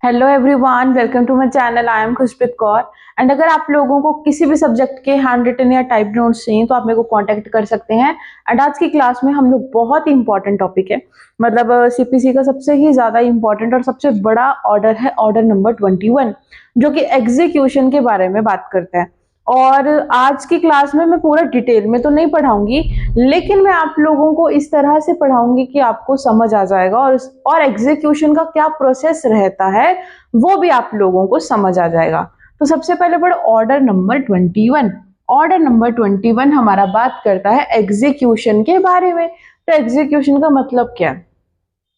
Hello everyone, welcome to my channel. I am Khushpreet Kaur. And अगर आप लोगों को किसी भी सब्जेक्ट के हैंड रिटन या टाइप नोट्स चाहिए तो आप मेरे को कांटेक्ट कर सकते हैं। एंड आज की क्लास में हम लोग बहुत इंपॉर्टेंट टॉपिक है, मतलब सीपीसी का सबसे ही ज्यादा इंपॉर्टेंट और सबसे बड़ा ऑर्डर है ऑर्डर नंबर 21, जो कि एग्जीक्यूशन के बारे में बात करता है। और आज की क्लास में मैं पूरा डिटेल में तो नहीं पढ़ाऊंगी, लेकिन मैं आप लोगों को इस तरह से पढ़ाऊंगी कि आपको समझ आ जाएगा और एग्जीक्यूशन का क्या प्रोसेस रहता है वो भी आप लोगों को समझ आ जाएगा। तो सबसे पहले पढ़ो ऑर्डर नंबर 21। ऑर्डर नंबर 21 हमारा बात करता है एग्जीक्यूशन के बारे में। तो एग्जीक्यूशन का मतलब क्या है?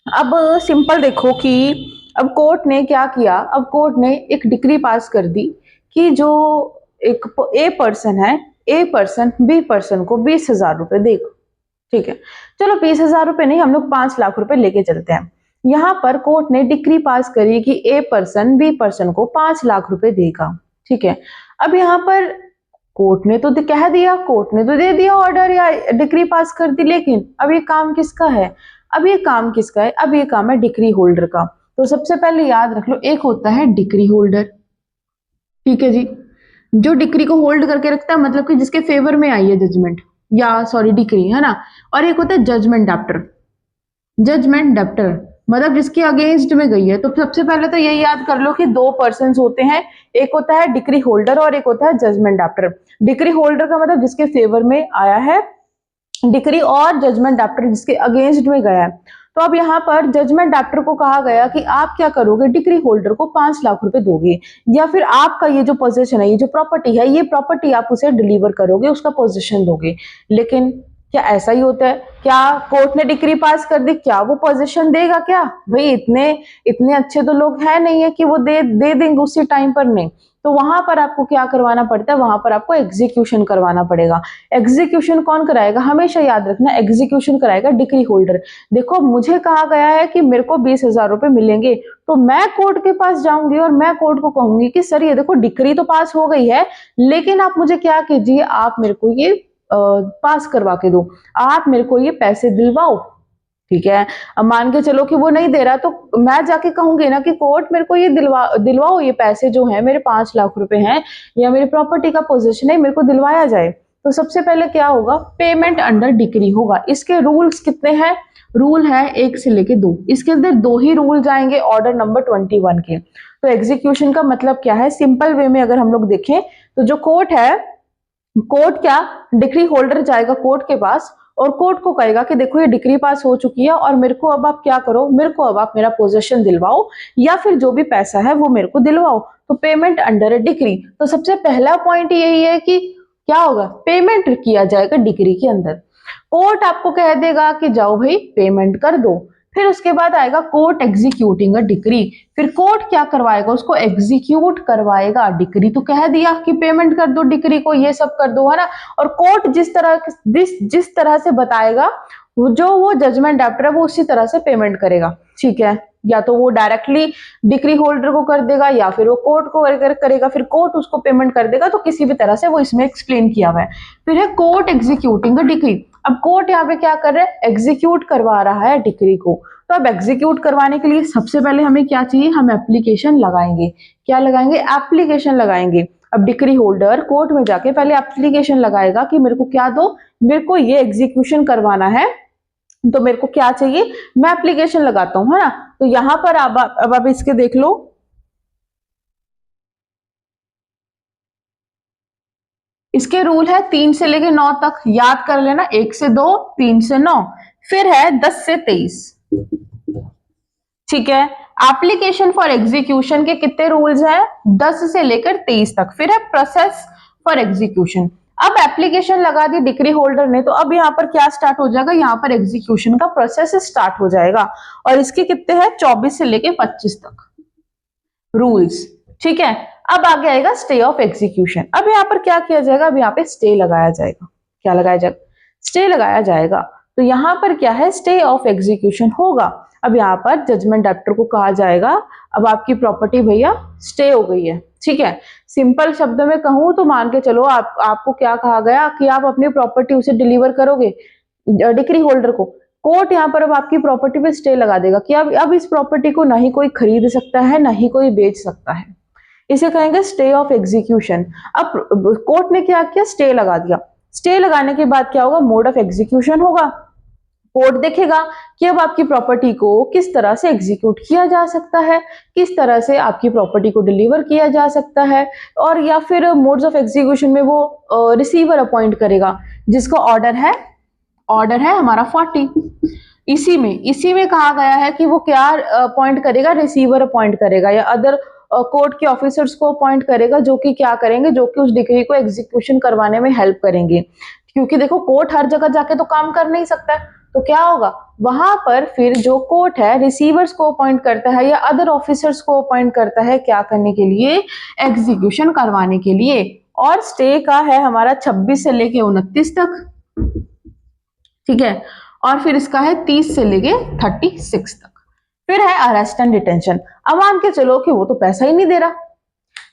अब सिंपल देखो कि अब कोर्ट ने क्या किया। अब कोर्ट ने एक डिक्री पास कर दी कि जो एक ए पर्सन है, ए पर्सन बी पर्सन को 20,000 रुपए देगा। ठीक है, चलो 20,000 रुपए नहीं, हम लोग 5 लाख रुपए लेके चलते हैं। यहाँ पर कोर्ट ने डिक्री पास करी कि ए पर्सन बी पर्सन को 5 लाख रुपए देगा। ठीक है, अब यहाँ पर कोर्ट ने तो कह दिया, कोर्ट ने तो दे दिया ऑर्डर या डिक्री पास कर दी, लेकिन अब ये काम किसका है? अब ये काम किसका है? अब ये काम है डिक्री होल्डर का। तो सबसे पहले याद रख लो, एक होता है डिक्री होल्डर। ठीक है जी, जो डिक्री को होल्ड करके रखता है, मतलब कि जिसके फेवर में आई है जजमेंट या सॉरी डिक्री, है ना। और एक होता है जजमेंट डेप्टर। जजमेंट डेप्टर मतलब जिसके अगेंस्ट में गई है। तो सबसे पहले तो यही याद कर लो कि दो पर्सन होते हैं, एक होता है डिक्री होल्डर और एक होता है जजमेंट डेप्टर। डिक्री होल्डर का मतलब जिसके फेवर में आया है डिक्री, और जजमेंट डेप्टर जिसके अगेंस्ट में गया है। तो अब यहाँ पर जजमेंट डेप्टर को कहा गया कि आप क्या करोगे, डिक्री होल्डर को 5 लाख रुपए दोगे, या फिर आपका ये जो पोजीशन है, ये जो प्रॉपर्टी है, ये प्रॉपर्टी आप उसे डिलीवर करोगे, उसका पोजीशन दोगे। लेकिन क्या ऐसा ही होता है? क्या कोर्ट ने डिक्री पास कर दी, क्या वो पोजीशन देगा? क्या भाई, इतने इतने अच्छे तो लोग हैं नहीं है कि वो दे देंगे उसी टाइम पर। नहीं, तो वहां पर आपको क्या करवाना पड़ता है? वहां पर आपको एग्जीक्यूशन करवाना पड़ेगा। एग्जीक्यूशन कौन कराएगा? हमेशा याद रखना, एग्जीक्यूशन कराएगा डिक्री होल्डर। देखो, मुझे कहा गया है कि मेरे को 20,000 रुपए मिलेंगे, तो मैं कोर्ट के पास जाऊंगी और मैं कोर्ट को कहूंगी कि सर ये देखो डिक्री तो पास हो गई है, लेकिन आप मुझे क्या कीजिए, आप मेरे को ये पास करवा के दो, आप मेरे को ये पैसे दिलवाओ। ठीक है, अब मान के चलो कि वो नहीं दे रहा, तो मैं जाके कहूंगी ना कि कोर्ट मेरे को ये दिलवाओ, ये पैसे जो है मेरे 5 लाख रुपए हैं या मेरी प्रॉपर्टी का पोजीशन है, मेरे को दिलवाया जाए। तो सबसे पहले क्या होगा? पेमेंट अंडर डिक्री होगा। इसके रूल्स कितने हैं? रूल है 1 से लेके 2। इसके अंदर 2 ही रूल जाएंगे ऑर्डर नंबर 21 के। तो एग्जीक्यूशन का मतलब क्या है? सिंपल वे में अगर हम लोग देखें तो जो कोर्ट है, कोर्ट क्या, डिक्री होल्डर जाएगा कोर्ट के पास और कोर्ट को कहेगा कि देखो ये डिक्री पास हो चुकी है और मेरे को अब आप क्या करो, मेरे को अब आप मेरा पोजीशन दिलवाओ या फिर जो भी पैसा है वो मेरे को दिलवाओ। तो पेमेंट अंडर ए डिक्री। तो सबसे पहला पॉइंट यही है कि क्या होगा? पेमेंट किया जाएगा डिक्री के अंदर। कोर्ट आपको कह देगा कि जाओ भाई पेमेंट कर दो। फिर उसके बाद आएगा कोर्ट एग्जीक्यूटिंग अ डिक्री। फिर कोर्ट क्या करवाएगा? उसको एग्जीक्यूट करवाएगा। डिक्री तो कह दिया कि पेमेंट कर दो डिक्री को, ये सब कर दो, है ना। और कोर्ट जिस तरह से बताएगा, वो जजमेंट डेप्टर है वो उसी तरह से पेमेंट करेगा। ठीक है, या तो वो डायरेक्टली डिक्री होल्डर को कर देगा या फिर वो कोर्ट को करेगा, फिर कोर्ट उसको पेमेंट कर देगा। तो किसी भी तरह से वो इसमें एक्सप्लेन किया हुआ है। फिर है कोर्ट एग्जीक्यूटिंग द डिक्री। अब कोर्ट यहाँ पे क्या कर रहा है? एग्जीक्यूट करवा रहा है डिक्री को। तो अब एग्जीक्यूट करवाने के लिए सबसे पहले हमें क्या चाहिए? हम एप्लीकेशन लगाएंगे। क्या लगाएंगे? एप्लीकेशन लगाएंगे। अब डिक्री होल्डर कोर्ट में जाके पहले एप्लीकेशन लगाएगा कि मेरे को क्या दो, मेरे को ये एग्जीक्यूशन करवाना है, तो मेरे को क्या चाहिए? मैं एप्लीकेशन लगाता हूं, है ना। तो यहां पर अब आप इसके देख लो, इसके रूल है 3 से लेके 9 तक, याद कर लेना। 1 से 2, 3 से 9, फिर है 10 से 23। ठीक है, एप्लीकेशन फॉर एग्जीक्यूशन के कितने रूल्स हैं? 10 से लेकर 23 तक। फिर है प्रोसेस फॉर एग्जीक्यूशन। अब एप्लीकेशन लगा दी डिक्री होल्डर ने, तो अब यहाँ पर क्या स्टार्ट हो जाएगा? यहाँ पर एग्जीक्यूशन का प्रोसेस स्टार्ट हो जाएगा। और इसके कितने हैं? 24 से लेके 25 तक रूल्स। ठीक है, अब आगे आएगा स्टे ऑफ एग्जीक्यूशन। अब यहाँ पर क्या किया जाएगा? अब यहाँ पे स्टे लगाया जाएगा। क्या लगाया जाएगा? स्टे लगाया जाएगा। तो यहाँ पर क्या है? स्टे ऑफ एग्जीक्यूशन होगा। अब यहाँ पर जजमेंट डेप्टर को कहा जाएगा अब आपकी प्रॉपर्टी भैया स्टे हो गई है। ठीक है, सिंपल शब्दों में कहूं तो मान के चलो आपको क्या कहा गया कि आप अपनी प्रॉपर्टी उसे डिलीवर करोगे डिक्री होल्डर को। कोर्ट यहाँ पर अब आपकी प्रॉपर्टी पे स्टे लगा देगा कि अब इस प्रॉपर्टी को ना ही कोई खरीद सकता है ना ही कोई बेच सकता है। इसे कहेंगे स्टे ऑफ एग्जीक्यूशन। अब कोर्ट ने क्या किया, स्टे लगा दिया। स्टे लगाने के बाद क्या होगा, मोड ऑफ एग्जीक्यूशन होगा। कोर्ट देखेगा कि अब आपकी प्रॉपर्टी को किस तरह से एग्जीक्यूट किया जा सकता है, किस तरह से आपकी प्रॉपर्टी को डिलीवर किया जा सकता है, और या फिर मोड्स ऑफ एग्जीक्यूशन में वो रिसीवर अपॉइंट करेगा जिसका ऑर्डर है हमारा 40। इसी में कहा गया है कि वो क्या अपॉइंट करेगा, रिसीवर अपॉइंट करेगा या अदर कोर्ट के ऑफिसर्स को अपॉइंट करेगा जो कि क्या करेंगे, जो कि उस डिक्री को एग्जीक्यूशन करवाने में हेल्प करेंगे। क्योंकि देखो कोर्ट हर जगह जाके तो काम कर नहीं सकता है, तो क्या होगा वहां पर फिर जो कोर्ट है रिसीवर्स को अपॉइंट करता है या अदर ऑफिसर्स को अपॉइंट करता है, क्या करने के लिए, एग्जीक्यूशन करवाने के लिए। और स्टे का है हमारा 26 से लेके 29 तक, ठीक है, और फिर इसका है 30 से लेके 36 तक। फिर है अरेस्ट एंड डिटेंशन। अब मान के चलो कि वो तो पैसा ही नहीं दे रहा,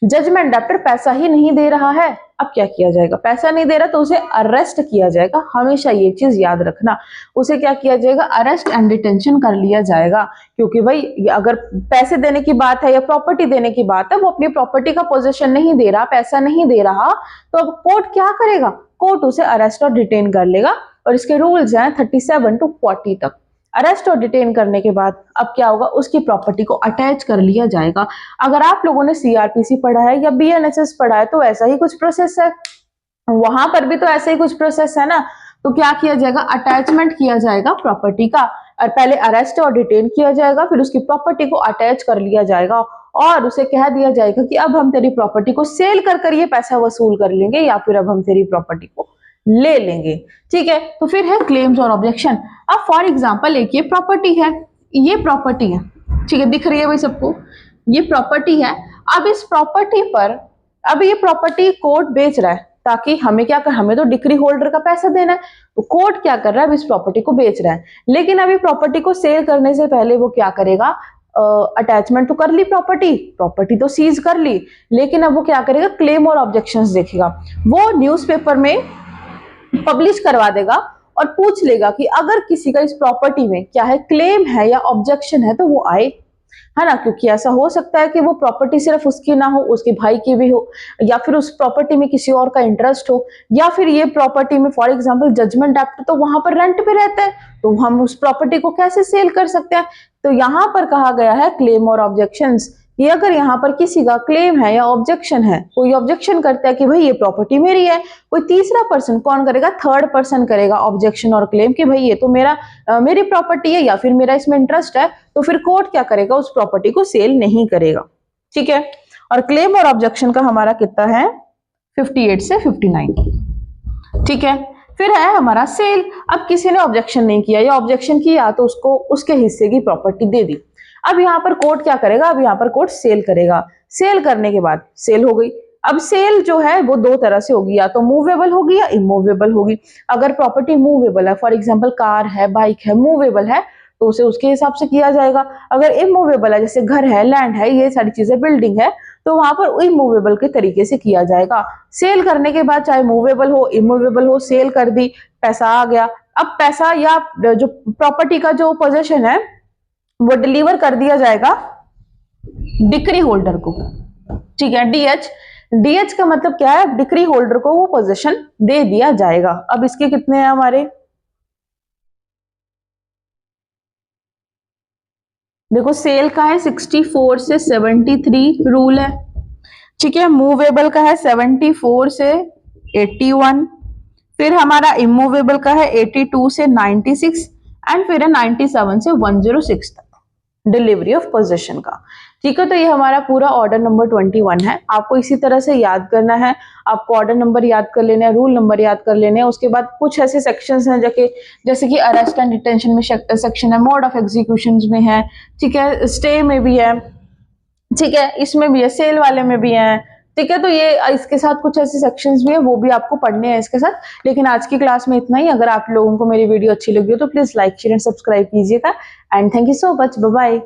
जजमेंट डेप्टर पैसा ही नहीं दे रहा है, अब क्या किया जाएगा, पैसा नहीं दे रहा तो उसे अरेस्ट किया जाएगा। हमेशा ये चीज याद रखना, उसे क्या किया जाएगा, अरेस्ट एंड डिटेंशन कर लिया जाएगा। क्योंकि भाई अगर पैसे देने की बात है या प्रॉपर्टी देने की बात है, वो अपनी प्रॉपर्टी का पोजीशन नहीं दे रहा, पैसा नहीं दे रहा, तो अब कोर्ट क्या करेगा, कोर्ट उसे अरेस्ट और डिटेन कर लेगा। और इसके रूल्स हैं 37 to 40 तक। अरेस्ट और डिटेन करने के बाद अब क्या होगा, उसकी प्रॉपर्टी को अटैच कर लिया जाएगा। अगर आप लोगों ने सीआरपीसी पढ़ा है या बीएनएसएस पढ़ा है तो ऐसा ही कुछ प्रोसेस है, वहां पर भी तो ऐसा ही कुछ प्रोसेस है ना। तो क्या किया जाएगा, अटैचमेंट किया जाएगा प्रॉपर्टी का, और पहले अरेस्ट और डिटेन किया जाएगा, फिर उसकी प्रॉपर्टी को अटैच कर लिया जाएगा और उसे कह दिया जाएगा कि अब हम तेरी प्रॉपर्टी को सेल कर ये पैसा वसूल कर लेंगे या फिर अब हम तेरी प्रॉपर्टी को ले लेंगे। ठीक है, तो फिर है क्लेम्स और ऑब्जेक्शन। अब फॉर एग्जांपल एक ये प्रॉपर्टी है, ठीक है, दिख रही है भाई सबको, ये प्रॉपर्टी है। अब इस प्रॉपर्टी पर अब ये प्रॉपर्टी कोर्ट बेच रहा है, ताकि हमें क्या कर, हमें तो डिक्री होल्डर का पैसा देना है, तो कोर्ट क्या कर रहा है, अब इस प्रॉपर्टी को बेच रहा है। लेकिन अभी प्रॉपर्टी को सेल करने से पहले वो क्या करेगा, अटैचमेंट तो कर ली, प्रॉपर्टी तो सीज कर ली, लेकिन अब वो क्या करेगा, क्लेम और ऑब्जेक्शंस देखेगा। वो न्यूज़पेपर में पब्लिश करवा देगा और पूछ लेगा कि अगर किसी का इस प्रॉपर्टी में क्या है, क्लेम है या ऑब्जेक्शन है, तो वो आए, है ना। क्योंकि ऐसा हो सकता है कि वो प्रॉपर्टी सिर्फ उसकी ना हो, उसके भाई की भी हो, या फिर उस प्रॉपर्टी में किसी और का इंटरेस्ट हो, या फिर ये प्रॉपर्टी में फॉर एग्जांपल जजमेंट एक्ट तो वहां पर रेंट पे रहता है, तो हम उस प्रॉपर्टी को कैसे सेल कर सकते हैं। तो यहां पर कहा गया है क्लेम और ऑब्जेक्शंस, कि अगर यहाँ पर किसी का क्लेम है या ऑब्जेक्शन है, कोई ऑब्जेक्शन करता है कि भाई ये प्रॉपर्टी मेरी है, कोई तीसरा पर्सन कौन करेगा, थर्ड पर्सन करेगा ऑब्जेक्शन और क्लेम कि भाई ये तो मेरी प्रॉपर्टी है या फिर मेरा इसमें इंटरेस्ट है, तो फिर कोर्ट क्या करेगा, उस प्रॉपर्टी को सेल नहीं करेगा। ठीक है, और क्लेम और ऑब्जेक्शन का हमारा कितना है, 58 से 59। ठीक है, फिर है हमारा सेल। अब किसी ने ऑब्जेक्शन नहीं किया या ऑब्जेक्शन किया तो उसको उसके हिस्से की प्रॉपर्टी दे दी। अब यहाँ पर कोर्ट क्या करेगा, अब यहाँ पर कोर्ट सेल करेगा। सेल करने के बाद सेल हो गई। अब सेल जो है वो दो तरह से होगी, या तो मूवेबल होगी या इमूवेबल होगी। अगर प्रॉपर्टी मूवेबल है, फॉर एग्जांपल कार है, बाइक है, मूवेबल है, तो उसे उसके हिसाब से किया जाएगा। अगर इमूवेबल है, जैसे घर है, लैंड है, ये सारी चीजें, बिल्डिंग है, तो वहां पर इमूवेबल के तरीके से किया जाएगा। सेल करने के बाद चाहे मूवेबल हो इमूवेबल हो, सेल कर दी, पैसा आ गया। अब पैसा या जो प्रॉपर्टी का जो पोजेशन है वो डिलीवर कर दिया जाएगा डिक्री होल्डर को। ठीक है, डीएच का मतलब क्या है, डिक्री होल्डर को वो पोजीशन दे दिया जाएगा। अब इसके कितने हैं हमारे, देखो सेल का है 64 से 73 रूल है। ठीक है, मूवेबल का है 74 से 81, फिर हमारा इमूवेबल का है 82 से 96, एंड फिर है 97 से 106 तक डिलीवरी ऑफ पोजीशन का। ठीक है, तो ये हमारा पूरा ऑर्डर नंबर 21 है। आपको इसी तरह से याद करना है, आपको ऑर्डर नंबर याद कर लेना है, रूल नंबर याद कर लेने हैं। उसके बाद कुछ ऐसे सेक्शंस हैं जैसे कि अरेस्ट एंड डिटेंशन में सेक्शन है, मोड ऑफ एग्जीक्यूशन में है, ठीक है, स्टे में भी है, ठीक है, इसमें भी है, सेल वाले में भी है। ठीक है, तो ये इसके साथ कुछ ऐसे सेक्शंस भी है, वो भी आपको पढ़ने हैं इसके साथ। लेकिन आज की क्लास में इतना ही। अगर आप लोगों को मेरी वीडियो अच्छी लगी हो तो please like share and subscribe कीजिएगा। And thank you so much, bye bye.